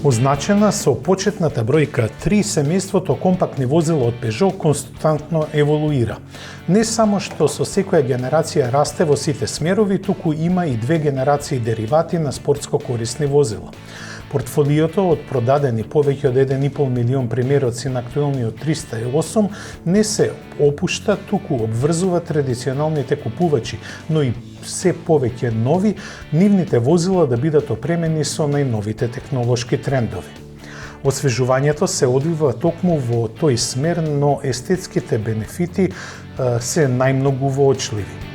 Означена со почетната бројка 3, семејството компактни возила од Peugeot константно еволуира. Не само што со секоја генерација расте во сите смерови, туку има и две генерации деривати на спортско корисни возила. Портфолиото од продадени повеќе од 1,5 милион примероци на актуелниот 308 не се опушта, туку обврзува традиционалните купувачи, но и се повеќе нови, нивните возила да бидат опремени со најновите технолошки трендови. Освежувањето се одвива токму во тој смер, но естетските бенефити се најмногу воочливи.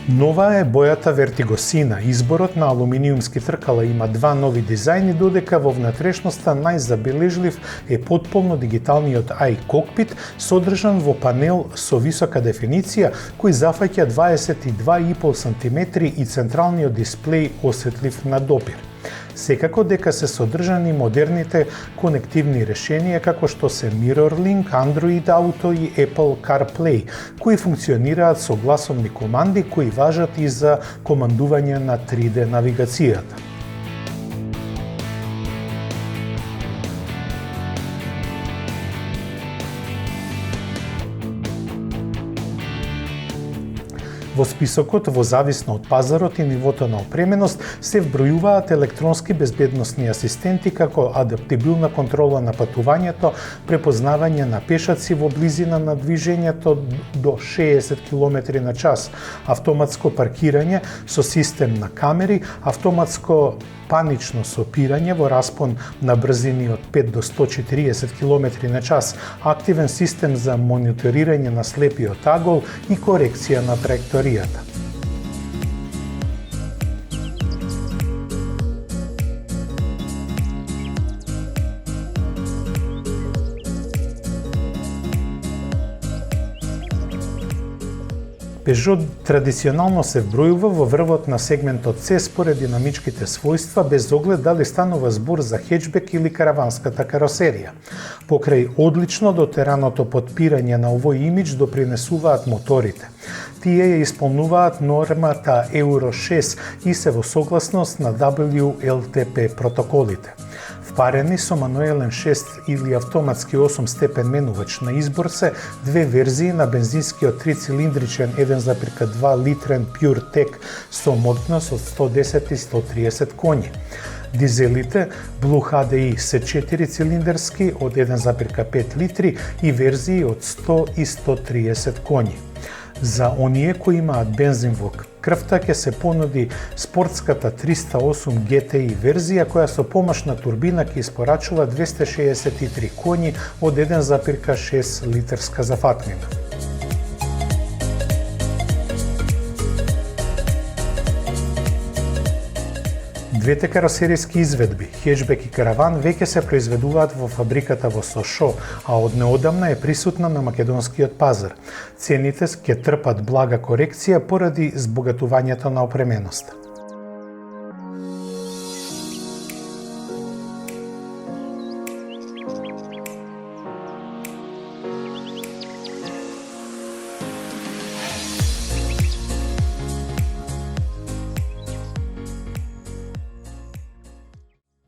Нова е бојата Vertigo Sina. Изборот на алуминиумски тркала има два нови дизајни, додека во внатрешноста најзабележлив е потполно дигиталниот iCockpit, содржан во панел со висока дефиниција, кој зафаќа 22,5 см и централниот дисплеј осетлив на допир. Секако дека се содржани модерните конективни решенија како што се MirrorLink, Android Auto и Apple CarPlay, кои функционираат со гласовни команди кои важат и за командување на 3D навигацијата. Во списокот, во зависно од пазарот и нивото на опременост, се вбројуваат електронски безбедносни асистенти како адаптибилна контрола на патувањето, препознавање на пешаци во близина на движењето до 60 км на час, автоматско паркирање со систем на камери, автоматско панично сопирање во распон на брзини од 5 до 140 км на час, активен систем за мониторирање на слепиот агол и корекција на траекторијата. Peugeot традиционално се вбројува во врвот на сегментот C според динамичките својства, без оглед дали станува збор за хеџбек или караванската каросерија. Покрај одлично дотераното потпирање на овој имидж допринесуваат моторите. Тие ја исполнуваат нормата Euro 6 и се во согласност на WLTP протоколите. Впарени со мануелен 6 или автоматски 8 степен менувач, на избор се две верзии на бензинскиот 3-цилиндричен 1,2 литрен PureTech со мощност од 110 и 130 коњи. Дизелите Blue HDI се 4-цилиндерски од 1,5 литри и верзии од 100 и 130 коњи. За оние кои имаат бензин во крвта ќе се понуди спортската 308 GTI верзија која со помошна турбина ќе испорачува 263 коњи од 1,6 литерска зафатнина. Двете каросеријски изведби, хеџбек и караван, веќе се произведуваат во фабриката во Сошо, а од неодамна е присутна на македонскиот пазар. Цените ќе трпат блага корекција поради збогатувањето на опременоста.